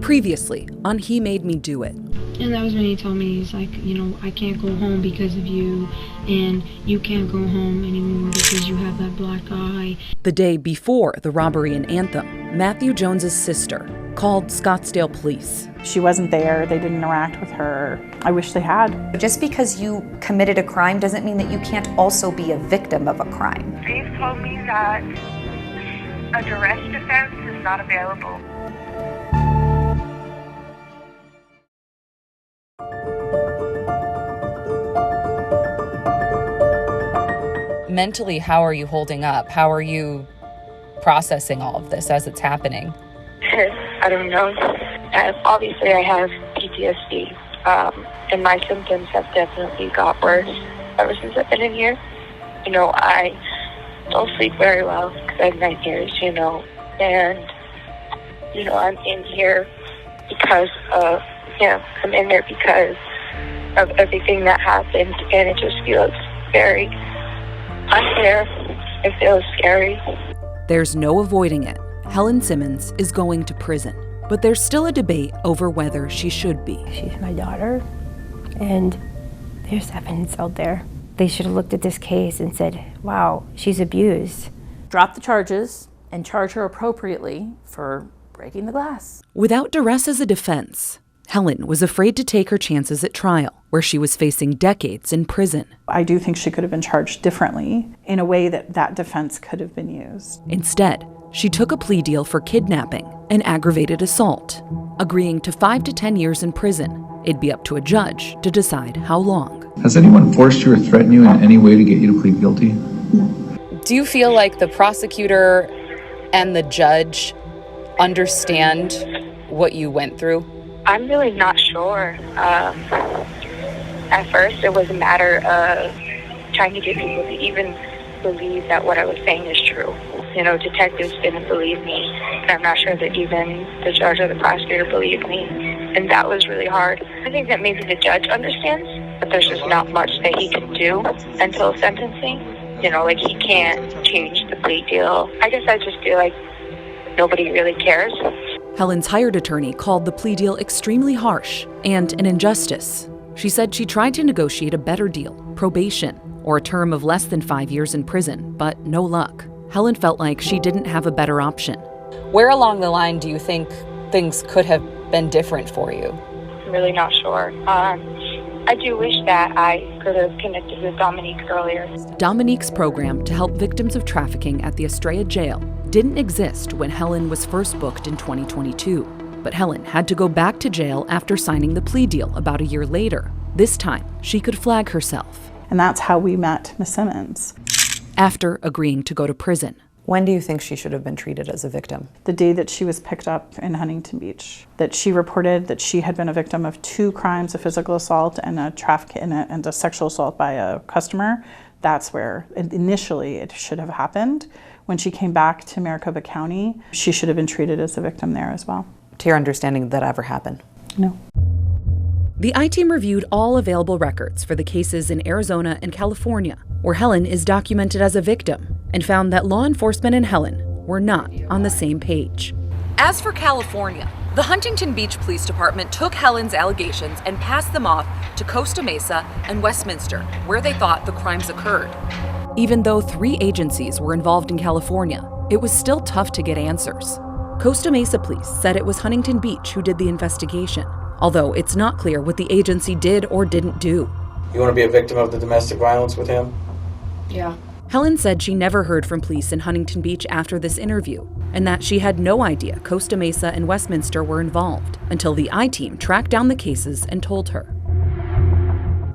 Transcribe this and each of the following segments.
Previously on He Made Me Do It. And that was when he told me, he's like, I can't go home because of you, and you can't go home anymore because you have that black eye. The day before the robbery in Anthem, Matthew Jones's sister called Scottsdale police. She wasn't there. They didn't interact with her. I wish they had. Just because you committed a crime doesn't mean that you can't also be a victim of a crime. They've told me that a duress defense is not available. Mentally, how are you holding up? How are you processing all of this as it's happening? I don't know. Obviously, I have PTSD, and my symptoms have definitely got worse ever since I've been in here. I don't sleep very well because I have nightmares, and, I'm in here because of, I'm in there because of everything that happened, and it just feels very unfair. It feels scary. There's no avoiding it. Helen Simmons is going to prison, but there's still a debate over whether she should be. She's my daughter, and there's evidence out there. They should have looked at this case and said, wow, she's abused. Drop the charges and charge her appropriately for breaking the glass. Without duress as a defense, Helen was afraid to take her chances at trial, where she was facing decades in prison. I do think she could have been charged differently in a way that defense could have been used. Instead, she took a plea deal for kidnapping and aggravated assault, agreeing to 5 to 10 years in prison. It'd be up to a judge to decide how long. Has anyone forced you or threatened you in any way to get you to plead guilty? No. Do you feel like the prosecutor and the judge understand what you went through? I'm really not sure. At first, it was a matter of trying to get people to even believe that what I was saying is true. Detectives didn't believe me, and I'm not sure that even the judge or the prosecutor believed me, and that was really hard. I think that maybe the judge understands, but there's just not much that he can do until sentencing. He can't change the plea deal. I guess I just feel like nobody really cares. Helen's hired attorney called the plea deal extremely harsh and an injustice. She said she tried to negotiate a better deal, probation, or a term of less than 5 years in prison, but no luck. Helen felt like she didn't have a better option. Where along the line do you think things could have been different for you? I'm really not sure. I do wish that I could have connected with Dominique earlier. Dominique's program to help victims of trafficking at the Estrella jail didn't exist when Helen was first booked in 2022. But Helen had to go back to jail after signing the plea deal about a year later. This time, she could flag herself. And that's how we met Miss Simmons. After agreeing to go to prison. When do you think she should have been treated as a victim? The day that she was picked up in Huntington Beach, that she reported that she had been a victim of 2 crimes of physical assault and a sexual assault by a customer. That's where initially it should have happened. When she came back to Maricopa County, she should have been treated as a victim there as well. To your understanding, did that ever happen? No. The I-Team reviewed all available records for the cases in Arizona and California, where Helen is documented as a victim, and found that law enforcement and Helen were not on the same page. As for California, the Huntington Beach Police Department took Helen's allegations and passed them off to Costa Mesa and Westminster, where they thought the crimes occurred. Even though 3 agencies were involved in California, it was still tough to get answers. Costa Mesa Police said it was Huntington Beach who did the investigation, although it's not clear what the agency did or didn't do. You want to be a victim of the domestic violence with him? Yeah. Helen said she never heard from police in Huntington Beach after this interview, and that she had no idea Costa Mesa and Westminster were involved until the I-Team tracked down the cases and told her.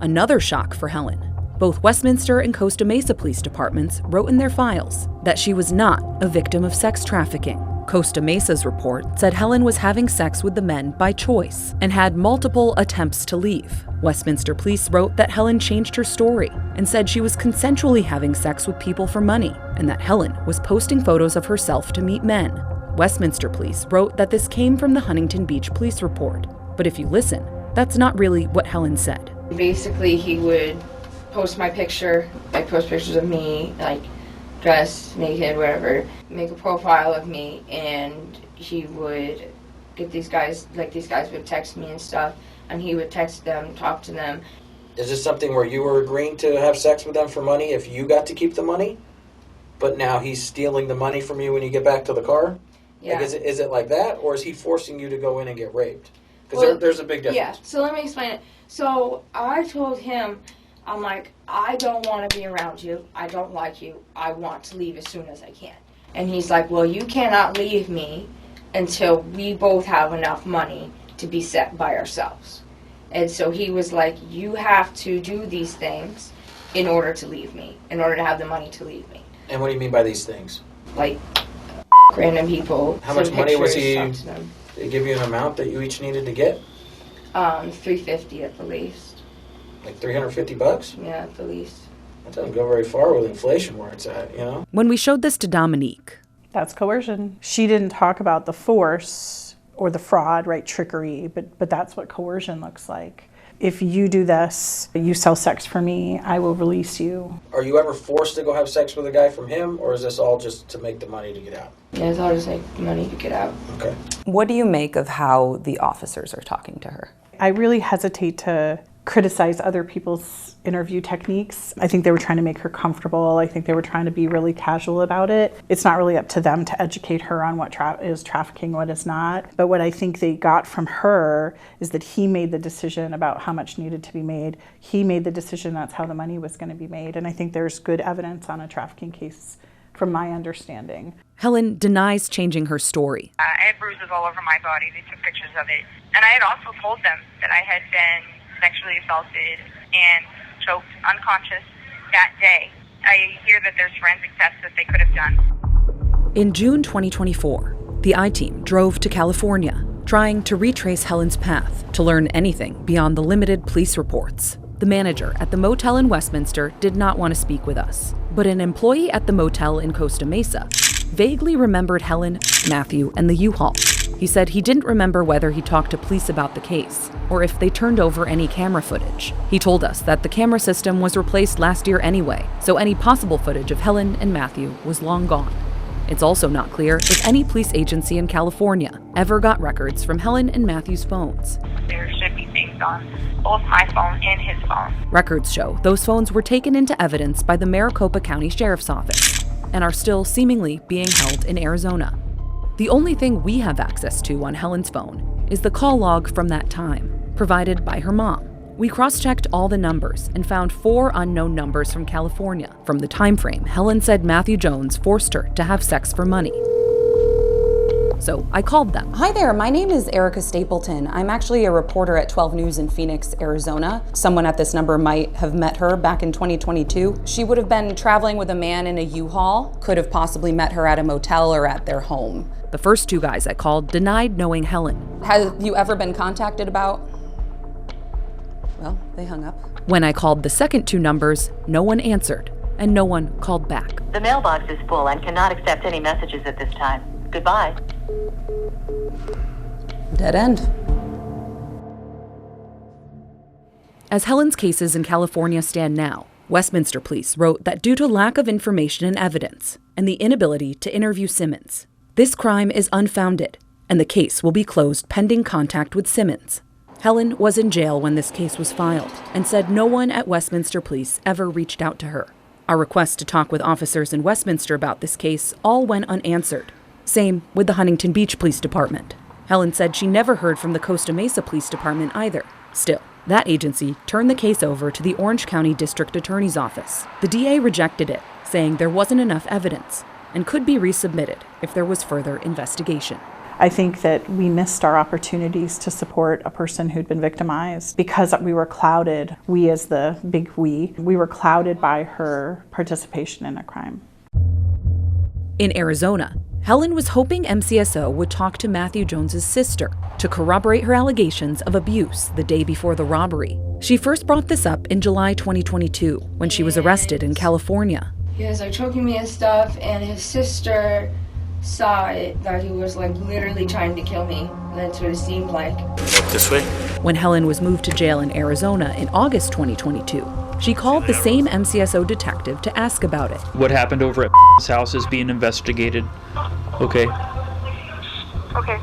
Another shock for Helen. Both Westminster and Costa Mesa police departments wrote in their files that she was not a victim of sex trafficking. Costa Mesa's report said Helen was having sex with the men by choice and had multiple attempts to leave. Westminster police wrote that Helen changed her story and said she was consensually having sex with people for money and that Helen was posting photos of herself to meet men. Westminster police wrote that this came from the Huntington Beach police report. But if you listen, that's not really what Helen said. Basically, he would post my picture, post pictures of me, dressed, naked, whatever, make a profile of me, and he would get these guys, like these guys would text me and stuff, and he would text them, talk to them. Is this something where you were agreeing to have sex with them for money if you got to keep the money? But now he's stealing the money from you when you get back to the car? Yeah. Like, is it like that, or is he forcing you to go in and get raped? Because there's a big difference. Yeah, so let me explain it. So I told him, I'm like, I don't want to be around you. I don't like you. I want to leave as soon as I can. And he's like, well, you cannot leave me until we both have enough money to be set by ourselves. And so he was like, you have to do these things in order to leave me, in order to have the money to leave me. And what do you mean by these things? Like, random people. How much money was he? Talk to them. Did he give you an amount that you each needed to get? $350 at the least. Like $350? Yeah, at the least. That doesn't go very far with inflation where it's at, you know? When we showed this to Dominique, that's coercion. She didn't talk about the force or the fraud, right, trickery, but that's what coercion looks like. If you do this, you sell sex for me, I will release you. Are you ever forced to go have sex with a guy from him, or is this all just to make the money to get out? Yeah, it's all just like money to get out. Okay. What do you make of how the officers are talking to her? I really hesitate to criticize other people's interview techniques. I think they were trying to make her comfortable. I think they were trying to be really casual about it. It's not really up to them to educate her on what is trafficking, what is not. But what I think they got from her is that he made the decision about how much needed to be made. He made the decision that's how the money was going to be made. And I think there's good evidence on a trafficking case from my understanding. Helen denies changing her story. I had bruises all over my body. They took pictures of it. And I had also told them that I had been sexually assaulted and choked unconscious that day. I hear that there's forensic tests that they could have done. In June 2024, the I-Team drove to California, trying to retrace Helen's path to learn anything beyond the limited police reports. The manager at the motel in Westminster did not want to speak with us, but an employee at the motel in Costa Mesa vaguely remembered Helen, Matthew, and the U-Haul. He said he didn't remember whether he talked to police about the case or if they turned over any camera footage. He told us that the camera system was replaced last year anyway, so any possible footage of Helen and Matthew was long gone. It's also not clear if any police agency in California ever got records from Helen and Matthew's phones. There should be things on both my phone and his phone. Records show those phones were taken into evidence by the Maricopa County Sheriff's Office and are still seemingly being held in Arizona. The only thing we have access to on Helen's phone is the call log from that time, provided by her mom. We cross-checked all the numbers and found 4 unknown numbers from California from the time frame Helen said Matthew Jones forced her to have sex for money. So I called them. Hi there, my name is Erica Stapleton. I'm actually a reporter at 12 News in Phoenix, Arizona. Someone at this number might have met her back in 2022. She would have been traveling with a man in a U-Haul, could have possibly met her at a motel or at their home. The first 2 guys I called denied knowing Helen. Have you ever been contacted about? Well, they hung up. When I called the second 2 numbers, no one answered, and no one called back. The mailbox is full and cannot accept any messages at this time. Goodbye. Dead end. As Helen's cases in California stand now, Westminster Police wrote that due to lack of information and evidence and the inability to interview Simmons, this crime is unfounded, and the case will be closed pending contact with Simmons. Helen was in jail when this case was filed and said no one at Westminster Police ever reached out to her. Our request to talk with officers in Westminster about this case all went unanswered. Same with the Huntington Beach Police Department. Helen said she never heard from the Costa Mesa Police Department either. Still, that agency turned the case over to the Orange County District Attorney's Office. The DA rejected it, saying there wasn't enough evidence and could be resubmitted if there was further investigation. I think that we missed our opportunities to support a person who'd been victimized because we were clouded, we as the big we were clouded by her participation in a crime. In Arizona, Helen was hoping MCSO would talk to Matthew Jones's sister to corroborate her allegations of abuse the day before the robbery. She first brought this up in July 2022 when she was arrested in California. He was like choking me and stuff, and his sister saw it, that he was like literally trying to kill me. That's what it seemed like. This way? When Helen was moved to jail in Arizona in August 2022, she called the same MCSO detective to ask about it. What happened over at house is being investigated. Okay. Okay.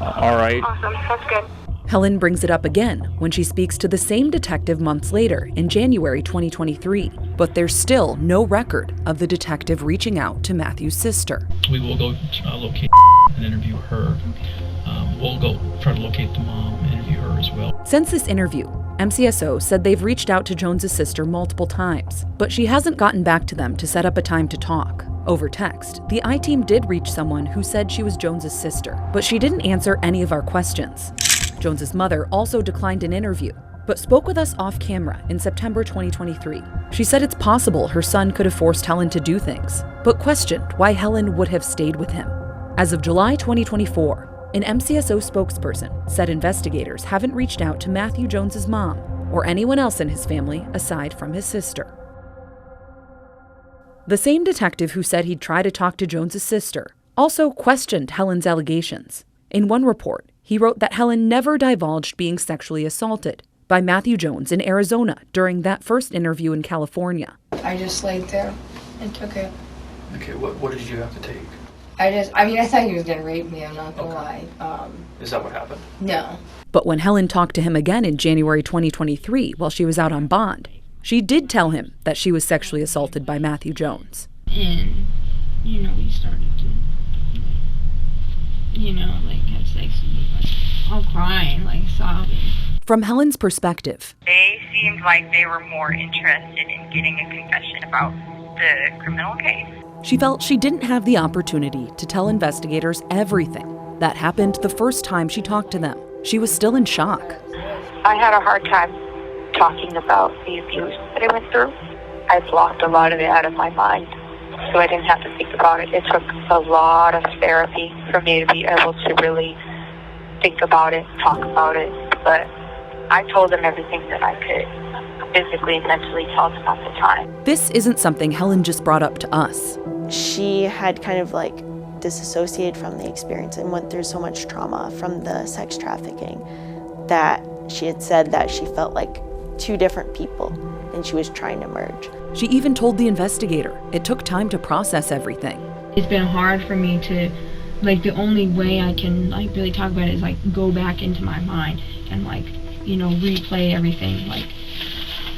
All right. Awesome. That's good. Helen brings it up again when she speaks to the same detective months later in January 2023, but there's still no record of the detective reaching out to Matthew's sister. We will go locate and interview her. We'll go try to locate the mom and interview her as well. Since this interview, MCSO said they've reached out to Jones's sister multiple times, but she hasn't gotten back to them to set up a time to talk. Over text, the I-team did reach someone who said she was Jones's sister, but she didn't answer any of our questions. Jones's mother also declined an interview, but spoke with us off camera in September 2023. She said it's possible her son could have forced Helen to do things, but questioned why Helen would have stayed with him. As of July 2024, an MCSO spokesperson said investigators haven't reached out to Matthew Jones's mom or anyone else in his family aside from his sister. The same detective who said he'd try to talk to Jones's sister also questioned Helen's allegations. In one report, he wrote that Helen never divulged being sexually assaulted by Matthew Jones in Arizona during that first interview in California. I just laid there and took it. Okay, what did you have to take? I thought he was gonna rape me, I'm not gonna lie. Is that what happened? No. But when Helen talked to him again in January 2023 while she was out on bond, she did tell him that she was sexually assaulted by Matthew Jones. And, we started to, have sex with me, all crying, sobbing. From Helen's perspective, They seemed like they were more interested in getting a confession about the criminal case. she felt she didn't have the opportunity to tell investigators everything that happened the first time she talked to them. She was still in shock. I had a hard time talking about the abuse that I went through. I blocked a lot of it out of my mind, so I didn't have to think about it. It took a lot of therapy for me to be able to really think about it, talk about it. But I told them everything that I could physically and mentally tell them at the time. This isn't something Helen just brought up to us. She had kind of disassociated from the experience and went through so much trauma from the sex trafficking that she had said that she felt like two different people and she was trying to merge. She even told the investigator it took time to process everything. It's been hard for me to, the only way I can, really talk about it is, go back into my mind and, replay everything,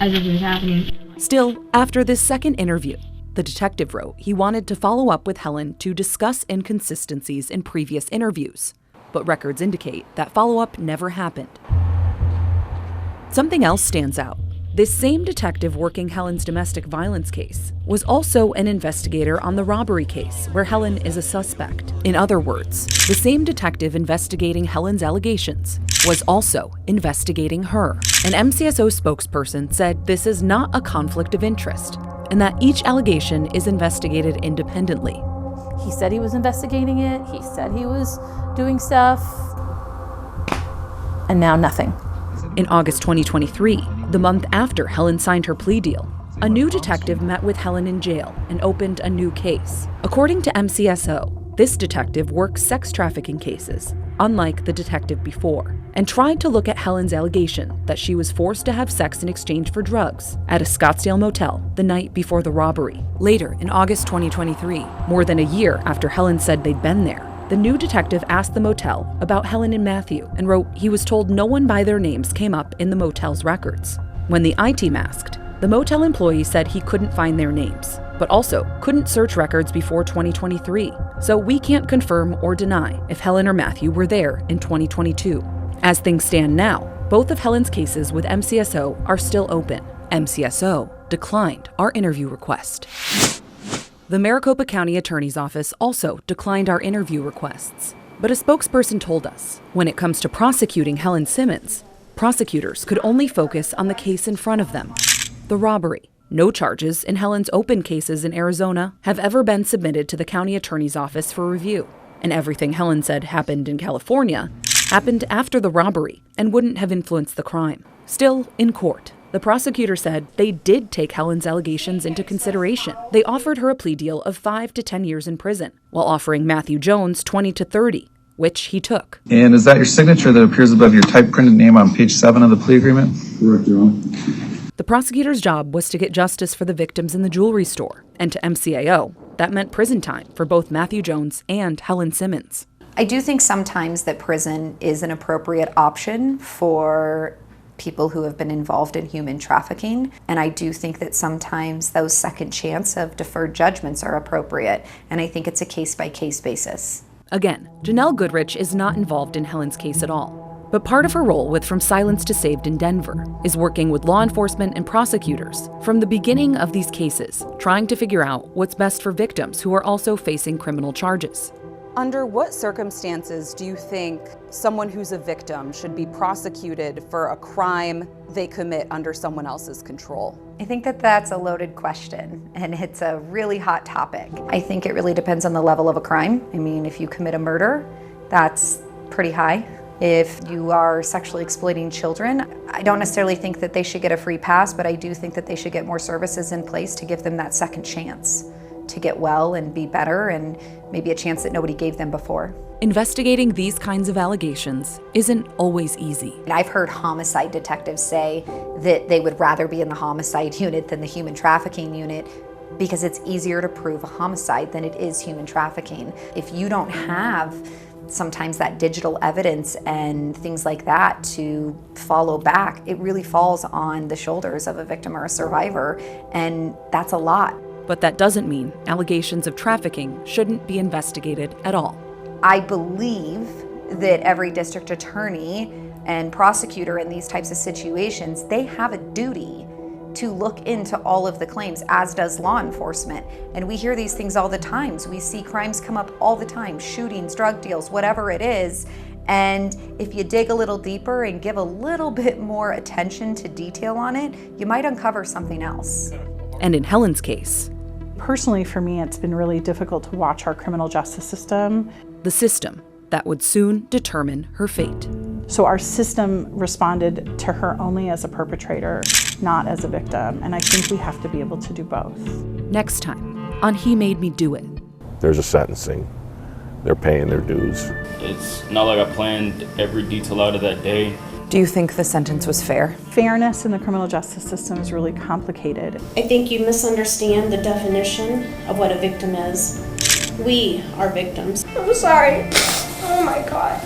as if it was happening. Still, after this second interview, the detective wrote he wanted to follow up with Helen to discuss inconsistencies in previous interviews, but records indicate that follow-up never happened. Something else stands out. This same detective working Helen's domestic violence case was also an investigator on the robbery case where Helen is a suspect. In other words, the same detective investigating Helen's allegations was also investigating her. An MCSO spokesperson said this is not a conflict of interest and that each allegation is investigated independently. He said he was investigating it. He said he was doing stuff. And now nothing. In August 2023, the month after Helen signed her plea deal, a new detective met with Helen in jail and opened a new case. According to MCSO, this detective works sex trafficking cases, unlike the detective before, and tried to look at Helen's allegation that she was forced to have sex in exchange for drugs at a Scottsdale motel the night before the robbery. Later, in August 2023, more than a year after Helen said they'd been there, the new detective asked the motel about Helen and Matthew and wrote he was told no one by their names came up in the motel's records. When the I-team asked, the motel employee said he couldn't find their names, but also couldn't search records before 2023. So we can't confirm or deny if Helen or Matthew were there in 2022. As things stand now, both of Helen's cases with MCSO are still open. MCSO declined our interview request. The Maricopa County Attorney's Office also declined our interview requests. But a spokesperson told us, when it comes to prosecuting Helen Simmons, prosecutors could only focus on the case in front of them, the robbery. No charges in Helen's open cases in Arizona have ever been submitted to the county attorney's office for review. And everything Helen said happened in California happened after the robbery and wouldn't have influenced the crime. Still, in court, the prosecutor said they did take Helen's allegations into consideration. They offered her a plea deal of 5 to 10 years in prison, while offering Matthew Jones 20 to 30, which he took. And is that your signature that appears above your type printed name on page 7 of the plea agreement? Correct, Your Honor. The prosecutor's job was to get justice for the victims in the jewelry store, and to MCAO, that meant prison time for both Matthew Jones and Helen Simmons. I do think sometimes that prison is an appropriate option for people who have been involved in human trafficking. And I do think that sometimes those second chance of deferred judgments are appropriate. And I think it's a case-by-case basis. Again, Janelle Goodrich is not involved in Helen's case at all. But part of her role with From Silence to Saved in Denver is working with law enforcement and prosecutors from the beginning of these cases, trying to figure out what's best for victims who are also facing criminal charges. Under what circumstances do you think someone who's a victim should be prosecuted for a crime they commit under someone else's control? I think that that's a loaded question, and it's a really hot topic. I think it really depends on the level of a crime. I mean, if you commit a murder, that's pretty high. If you are sexually exploiting children, I don't necessarily think that they should get a free pass, but I do think that they should get more services in place to give them that second chance to get well and be better, and maybe a chance that nobody gave them before. Investigating these kinds of allegations isn't always easy. I've heard homicide detectives say that they would rather be in the homicide unit than the human trafficking unit because it's easier to prove a homicide than it is human trafficking. If you don't have sometimes that digital evidence and things like that to follow back, it really falls on the shoulders of a victim or a survivor, and that's a lot. But that doesn't mean allegations of trafficking shouldn't be investigated at all. I believe that every district attorney and prosecutor in these types of situations, they have a duty to look into all of the claims, as does law enforcement. And we hear these things all the time. We see crimes come up all the time, shootings, drug deals, whatever it is. And if you dig a little deeper and give a little bit more attention to detail on it, you might uncover something else. And in Helen's case, personally for me, it's been really difficult to watch our criminal justice system. The system that would soon determine her fate. So our system responded to her only as a perpetrator, not as a victim. And I think we have to be able to do both. Next time on He Made Me Do It. There's a sentencing. They're paying their dues. It's not like I planned every detail out of that day. Do you think the sentence was fair? Fairness in the criminal justice system is really complicated. I think you misunderstand the definition of what a victim is. We are victims. I'm sorry. Oh my God.